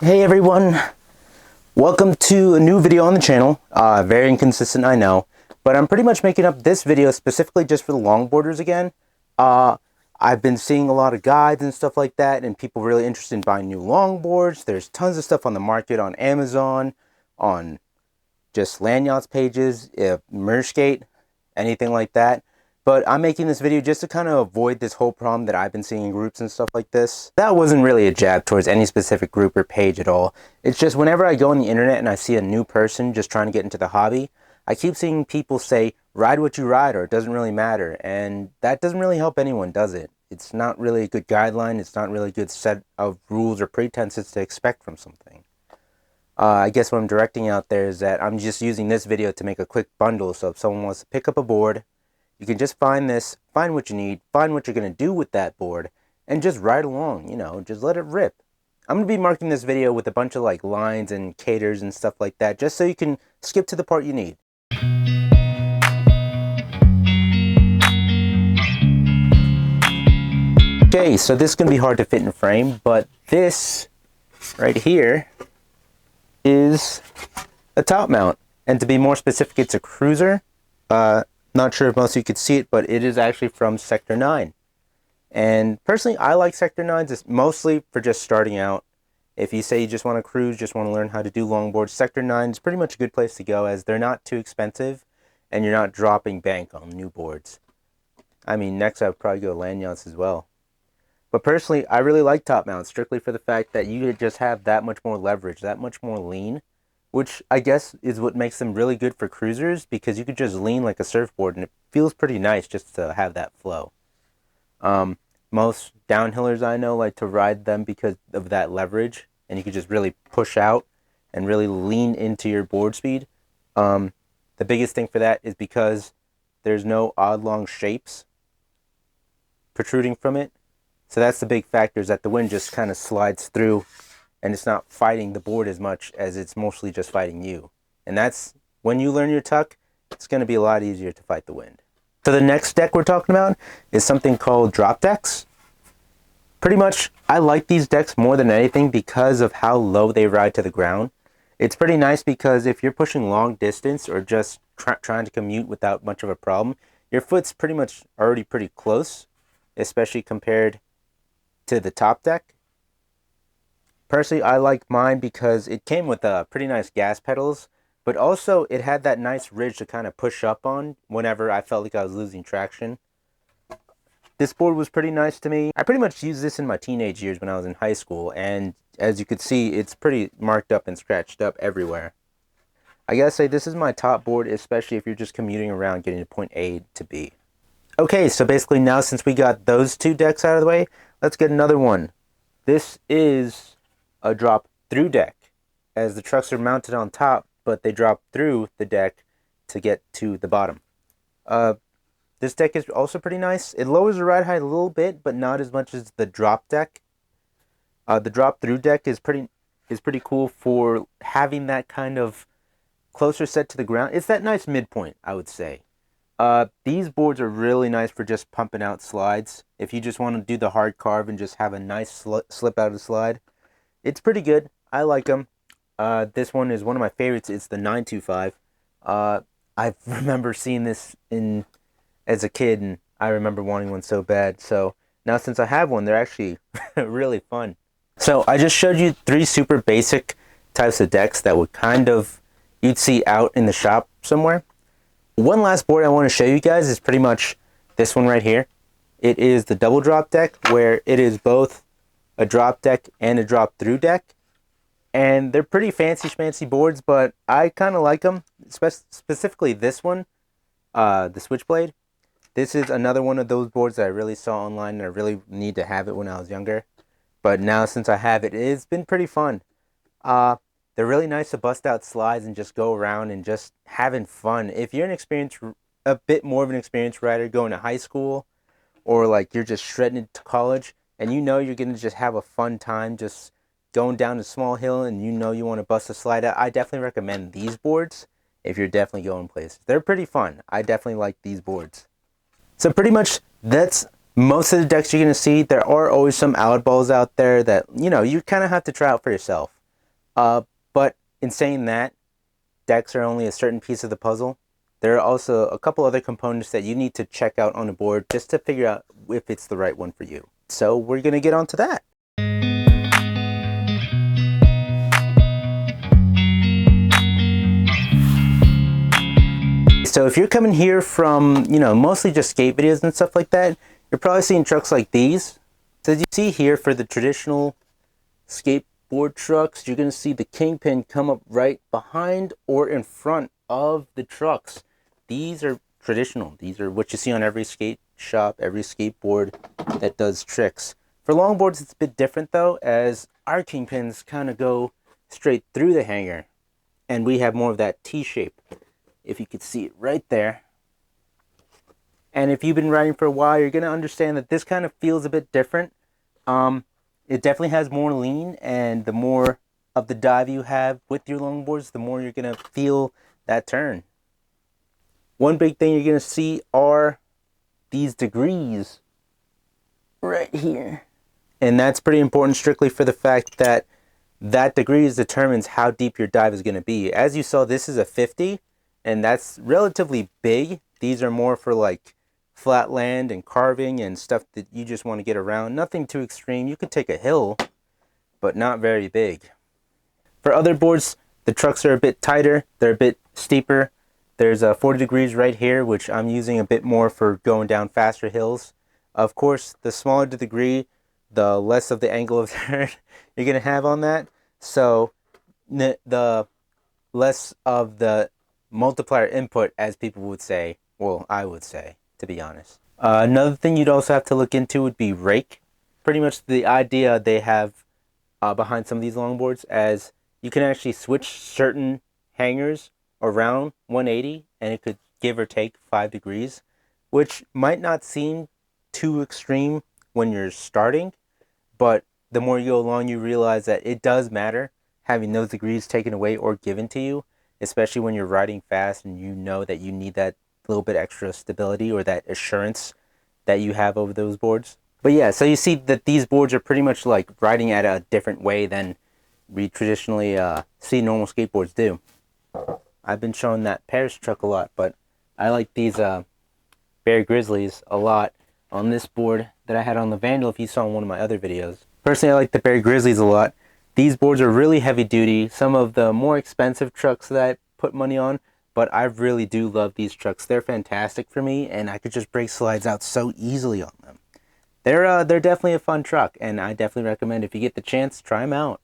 Hey everyone, welcome to a new video on the channel. Very inconsistent, I know, but I'm pretty much making up this video specifically just for the longboarders again. I've been seeing a lot of guides and stuff like that, and people really interested in buying new longboards. There's tons of stuff on the market on Amazon, on just land yachts pages, Merchgate, anything like that. But I'm making this video just to kind of avoid this whole problem that I've been seeing in groups and stuff like this. That wasn't really a jab towards any specific group or page at all. It's just whenever I go on the internet and I see a new person just trying to get into the hobby, I keep seeing people say, ride what you ride, or it doesn't really matter. And that doesn't really help anyone, does it? It's not really a good guideline. It's not really a good set of rules or pretenses to expect from something. I guess what I'm directing out there is that I'm just using this video to make a quick bundle. So if someone wants to pick up a board, you can just find this, find what you need, find what you're going to do with that board, and just ride along, just let it rip. I'm going to be marking this video with a bunch of like lines and caters and stuff like that, just so you can skip to the part you need. Okay, so this is going to be hard to fit in frame, but this right here is a top mount. And to be more specific, it's a cruiser. Not sure if most of you could see it, but it is actually from Sector 9. And personally, I like Sector 9s. It's mostly for just starting out. If you say you just want to cruise, just want to learn how to do longboard, Sector 9 is pretty much a good place to go, as they're not too expensive and you're not dropping bank on new boards. I mean, next I would probably go land yachts as well. But personally, I really like top mounts, strictly for the fact that you just have that much more leverage, that much more lean, which I guess is what makes them really good for cruisers, because you could just lean like a surfboard and it feels pretty nice just to have that flow. Most downhillers I know like to ride them because of that leverage, and you could just really push out and really lean into your board speed. The biggest thing for that is because there's no odd-long shapes protruding from it. So that's the big factor, is that the wind just kind of slides through and it's not fighting the board as much as it's mostly just fighting you. And that's, when you learn your tuck, it's going to be a lot easier to fight the wind. So the next deck we're talking about is something called drop decks. Pretty much, I like these decks more than anything because of how low they ride to the ground. It's pretty nice because if you're pushing long distance or just trying to commute without much of a problem, your foot's pretty much already pretty close, especially compared to the top deck. Personally, I like mine because it came with pretty nice gas pedals, but also it had that nice ridge to kind of push up on whenever I felt like I was losing traction. This board was pretty nice to me. I pretty much used this in my teenage years when I was in high school, and as you could see, it's pretty marked up and scratched up everywhere. I gotta say, this is my top board, especially if you're just commuting around getting to point A to B. Okay, so basically now, since we got those two decks out of the way, let's get another one. This is a drop through deck, as the trucks are mounted on top, but they drop through the deck to get to the bottom. This deck is also pretty nice. It lowers the ride height a little bit, but not as much as the drop deck. The drop through deck is pretty cool for having that kind of closer set to the ground. It's that nice midpoint, I would say. These boards are really nice for just pumping out slides. If you just want to do the hard carve and just have a nice slip out of the slide, it's pretty good. I like them. This one is one of my favorites. It's the 925. I remember seeing this as a kid, and I remember wanting one so bad. So now, since I have one, they're actually really fun. So I just showed you 3 super basic types of decks that would you'd see out in the shop somewhere. One last board I want to show you guys is pretty much this one right here. It is the double drop deck, where it is both a drop deck and a drop through deck. And they're pretty fancy schmancy boards, but I kind of like them, specifically this one, the Switchblade. This is another one of those boards that I really saw online, and I really need to have it when I was younger. But now, since I have it, it's been pretty fun. They're really nice to bust out slides and just go around and just having fun. If you're a bit more of an experienced rider going to high school, or like you're just shredding it to college, and you know you're going to just have a fun time just going down a small hill, and you know you want to bust a slide out, I definitely recommend these boards if you're definitely going places. They're pretty fun. I definitely like these boards. So pretty much that's most of the decks you're going to see. There are always some oddballs out there that, you kind of have to try out for yourself. But in saying that, decks are only a certain piece of the puzzle. There are also a couple other components that you need to check out on a board just to figure out if it's the right one for you. So we're going to get on to that. So if you're coming here from, mostly just skate videos and stuff like that, you're probably seeing trucks like these. So as you see here, for the traditional skateboard trucks, you're going to see the kingpin come up right behind or in front of the trucks. These are traditional. These are what you see on every skate shop, every skateboard that does tricks. For longboards, it's a bit different though, as our kingpins kind of go straight through the hanger, and we have more of that T shape. If you could see it right there. And if you've been riding for a while, you're going to understand that this kind of feels a bit different. It definitely has more lean, and the more of the dive you have with your longboards, the more you're going to feel that turn. One big thing you're going to see are these degrees right here. And that's pretty important, strictly for the fact that that degrees determines how deep your dive is going to be. As you saw, this is a 50. And that's relatively big. These are more for like flat land and carving and stuff that you just want to get around. Nothing too extreme. You could take a hill, but not very big. For other boards, the trucks are a bit tighter. They're a bit steeper. There's 40 degrees right here, which I'm using a bit more for going down faster hills. Of course, the smaller the degree, the less of the angle of turn you're going to have on that. So the less of the multiplier input, as people would say. Well, I would say, to be honest. Another thing you'd also have to look into would be rake. Pretty much the idea they have behind some of these longboards, as you can actually switch certain hangers around 180, and it could give or take 5 degrees, which might not seem too extreme when you're starting, but the more you go along, you realize that it does matter having those degrees taken away or given to you, especially when you're riding fast and you know that you need that little bit extra stability or that assurance that you have over those boards. But yeah, so you see that these boards are pretty much like riding at a different way than we traditionally see normal skateboards do. I've been showing that Paris truck a lot, but I like these Bear Grizzlies a lot on this board that I had on the Vandal, if you saw in one of my other videos. Personally, I like the Bear Grizzlies a lot. These boards are really heavy duty, some of the more expensive trucks that I put money on, but I really do love these trucks. They're fantastic for me, and I could just break slides out so easily on them. They're definitely a fun truck, and I definitely recommend, if you get the chance, try them out.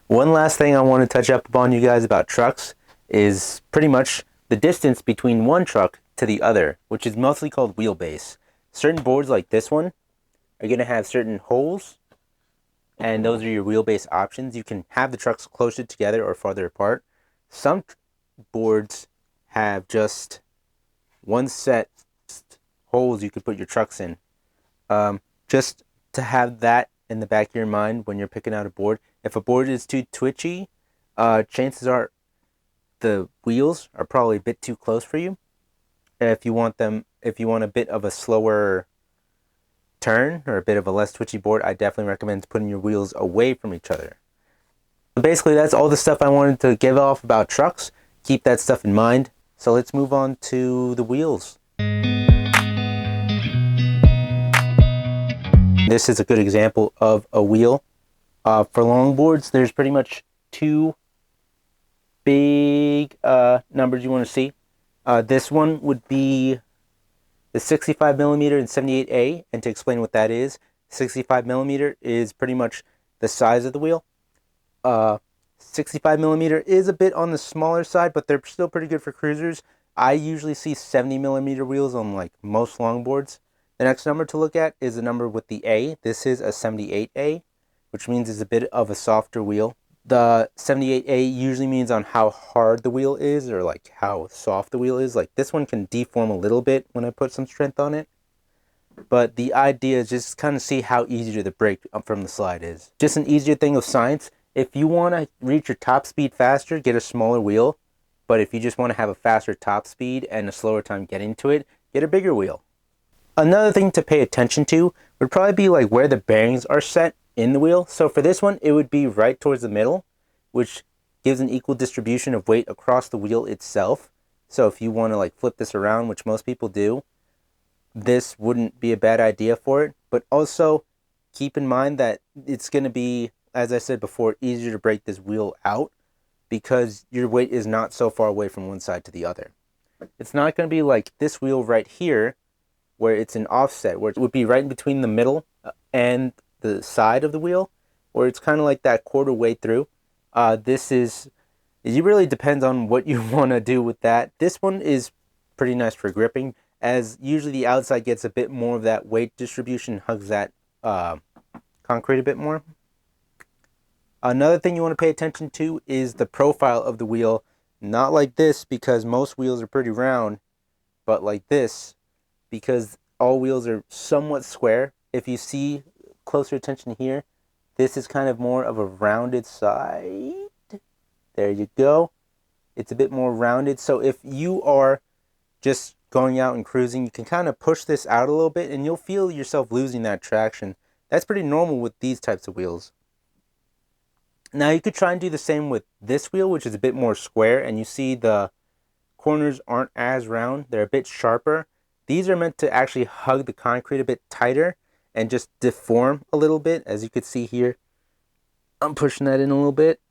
One last thing I want to touch up upon you guys about trucks is pretty much the distance between one truck to the other, which is mostly called wheelbase. Certain boards like this one are going to have certain holes, and those are your wheelbase options. You can have the trucks closer together or farther apart. Some boards have just one set holes you could put your trucks in. Just to have that in the back of your mind when you're picking out a board. If a board is too twitchy, chances are the wheels are probably a bit too close for you. If you want a bit of a slower turn or a bit of a less twitchy board, I definitely recommend putting your wheels away from each other. So basically, that's all the stuff I wanted to give off about trucks. Keep that stuff in mind. So let's move on to the wheels. This is a good example of a wheel. For longboards, there's pretty much two big numbers you want to see. This one would be the 65 millimeter and 78A, and to explain what that is, 65 millimeter is pretty much the size of the wheel. 65 millimeter is a bit on the smaller side, but they're still pretty good for cruisers. I usually see 70 millimeter wheels on like most longboards. The next number to look at is the number with the A. This is a 78A, which means it's a bit of a softer wheel. The 78A usually means on how hard the wheel is, or like how soft the wheel is. Like this one can deform a little bit when I put some strength on it. But the idea is just kind of see how easy the brake from the slide is. Just an easier thing of science. If you want to reach your top speed faster, get a smaller wheel. But if you just want to have a faster top speed and a slower time getting to it, get a bigger wheel. Another thing to pay attention to would probably be like where the bearings are set in the wheel. So for this one, it would be right towards the middle. which gives an equal distribution of weight across the wheel itself. So if you want to like flip this around, which most people do, this wouldn't be a bad idea for it. But also keep in mind that it's going to be, as I said before, easier to break this wheel out because your weight is not so far away from one side to the other. It's not going to be like this wheel right here where it's an offset, where it would be right in between the middle and the side of the wheel, where it's kind of like that quarter way through. It really depends on what you want to do with that. This one is pretty nice for gripping, as usually the outside gets a bit more of that weight distribution, hugs that concrete a bit more. Another thing you want to pay attention to is the profile of the wheel. Not like this, because most wheels are pretty round, but like this, because all wheels are somewhat square. If you see closer attention here, this is kind of more of a rounded side. There you go. It's a bit more rounded. So if you are just going out and cruising, you can kind of push this out a little bit and you'll feel yourself losing that traction. That's pretty normal with these types of wheels. Now you could try and do the same with this wheel, which is a bit more square, and you see the corners aren't as round. They're a bit sharper. These are meant to actually hug the concrete a bit tighter and just deform a little bit, as you could see here. I'm pushing that in a little bit.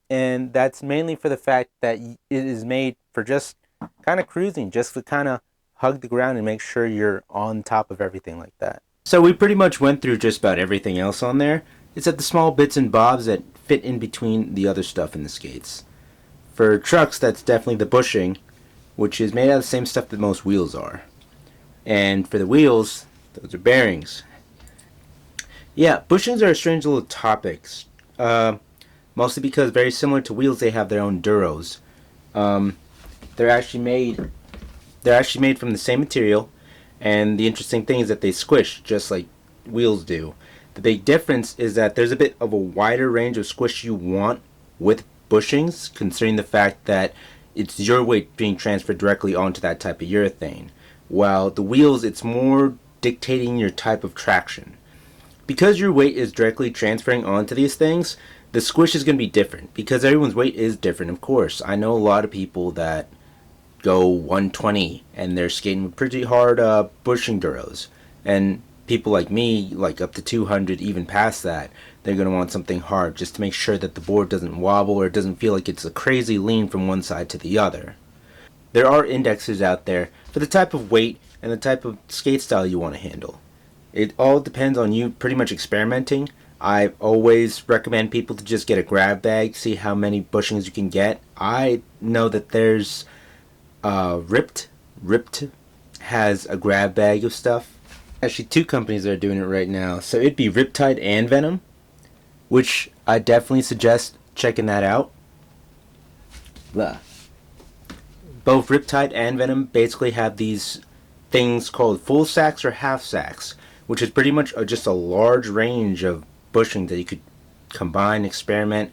And that's mainly for the fact that it is made for just kind of cruising, just to kind of hug the ground and make sure you're on top of everything like that. So we pretty much went through just about everything else on there. It's at the small bits and bobs that fit in between the other stuff in the skates. For trucks, that's definitely the bushing, which is made out of the same stuff that most wheels are. And for the wheels, those are bearings. Yeah, bushings are a strange little topics. Mostly because, very similar to wheels, they have their own duros. They're actually made from the same material, and the interesting thing is that they squish just like wheels do. The big difference is that there's a bit of a wider range of squish you want with bushings, considering the fact that it's your weight being transferred directly onto that type of urethane. While the wheels, it's more dictating your type of traction. Because your weight is directly transferring onto these things, the squish is going to be different, because everyone's weight is different, of course. I know a lot of people that go 120 and they're skating with pretty hard bushing duros, and people like me, like up to 200, even past that, they're going to want something hard just to make sure that the board doesn't wobble or it doesn't feel like it's a crazy lean from one side to the other. There are indexes out there for the type of weight and the type of skate style you want to handle. It all depends on you pretty much experimenting. I always recommend people to just get a grab bag, see how many bushings you can get. I know that there's Ripped has a grab bag of stuff. Actually, two companies that are doing it right now. So it'd be Riptide and Venom, which I definitely suggest checking that out. Both Riptide and Venom basically have these things called full sacks or half sacks, which is pretty much just a large range of bushings that you could combine, experiment,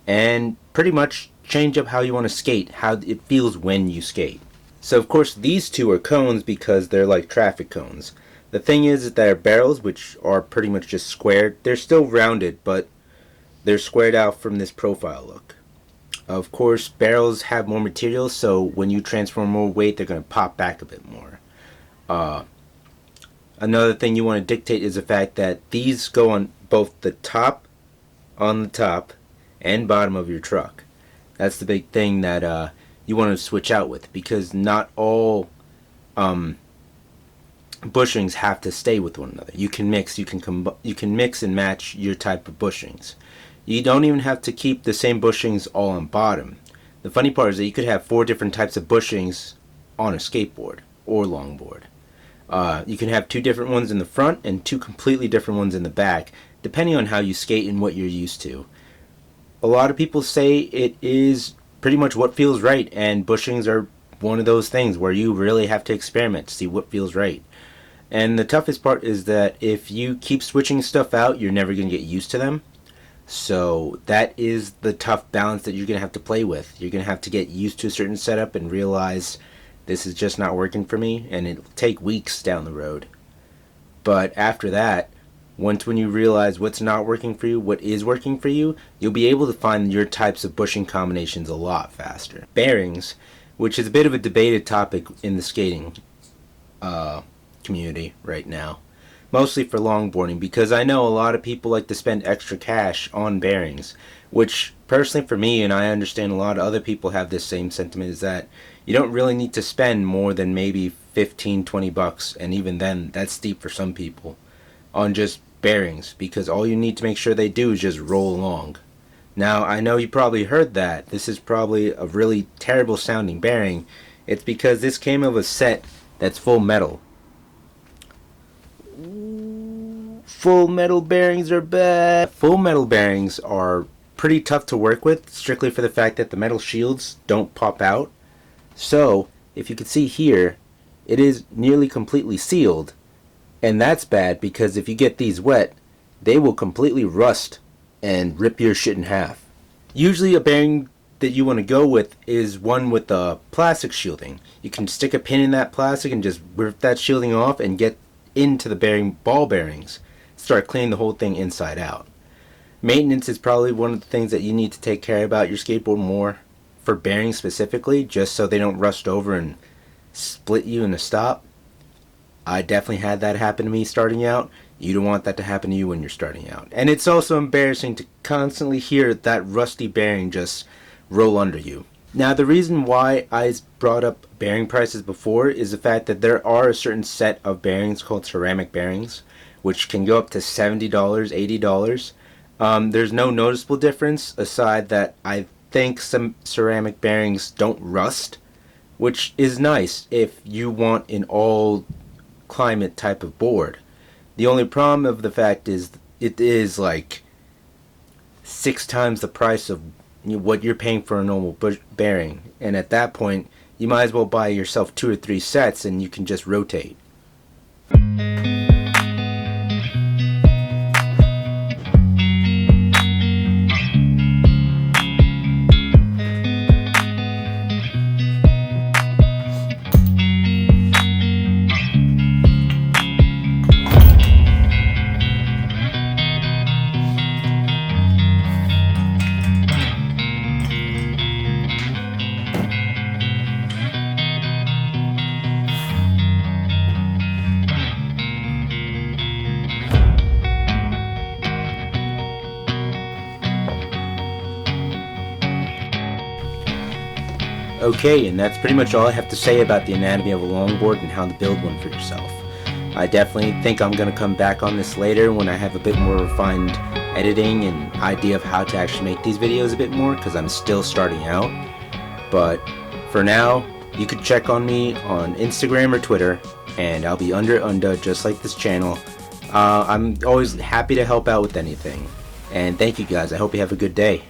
and pretty much change up how you want to skate, how it feels when you skate. So of course these two are cones because they're like traffic cones. The thing is that they're barrels, which are pretty much just squared. They're still rounded, but they're squared out from this profile look. Of course, barrels have more material, so when you transfer more weight, they're going to pop back a bit more. Another thing you want to dictate is the fact that these go on both the top and bottom of your truck. That's the big thing that you want to switch out with, because not all bushings have to stay with one another. You can mix, you can mix and match your type of bushings. You don't even have to keep the same bushings all on bottom. The funny part is that you could have 4 different types of bushings on a skateboard or longboard. You can have 2 different ones in the front and 2 completely different ones in the back, depending on how you skate and what you're used to. A lot of people say it is pretty much what feels right, and bushings are one of those things where you really have to experiment to see what feels right. And the toughest part is that if you keep switching stuff out, you're never going to get used to them. So that is the tough balance that you're going to have to play with. You're going to have to get used to a certain setup and realize this is just not working for me, and it'll take weeks down the road. But after that, Once when you realize what's not working for you, what is working for you, you'll be able to find your types of bushing combinations a lot faster. Bearings, which is a bit of a debated topic in the skating community right now. Mostly for longboarding, because I know a lot of people like to spend extra cash on bearings, which personally for me, and I understand a lot of other people have this same sentiment, is that you don't really need to spend more than maybe $15-20, and even then that's steep for some people, on just bearings, because all you need to make sure they do is just roll along. Now I know you probably heard that this is probably a really terrible sounding bearing. It's because this came of a set that's full metal. Full metal bearings are bad. Full metal bearings are pretty tough to work with, strictly for the fact that the metal shields don't pop out. So if you can see here, it is nearly completely sealed, and that's bad because if you get these wet, they will completely rust and rip your shit in half. Usually a bearing that you want to go with is one with a plastic shielding. You can stick a pin in that plastic and just rip that shielding off and get into the bearing ball bearings. Start cleaning the whole thing inside out. Maintenance is probably one of the things that you need to take care about your skateboard more, for bearings specifically, just so they don't rust over and split you in a stop. I definitely had that happen to me starting out. You don't want that to happen to you when you're starting out. And it's also embarrassing to constantly hear that rusty bearing just roll under you. Now the reason why I brought up bearing prices before is the fact that there are a certain set of bearings called ceramic bearings, which can go up to $70, $80. There's no noticeable difference aside that I think some ceramic bearings don't rust, which is nice if you want an all climate type of board. The only problem of the fact is it is like 6 times the price of what you're paying for a normal bearing, and at that point you might as well buy yourself 2 or 3 sets and you can just rotate. Okay, and that's pretty much all I have to say about the anatomy of a longboard and how to build one for yourself. I definitely think I'm going to come back on this later when I have a bit more refined editing and idea of how to actually make these videos a bit more, because I'm still starting out. But for now, you could check on me on Instagram or Twitter, and I'll be under just like this channel. I'm always happy to help out with anything. And thank you guys. I hope you have a good day.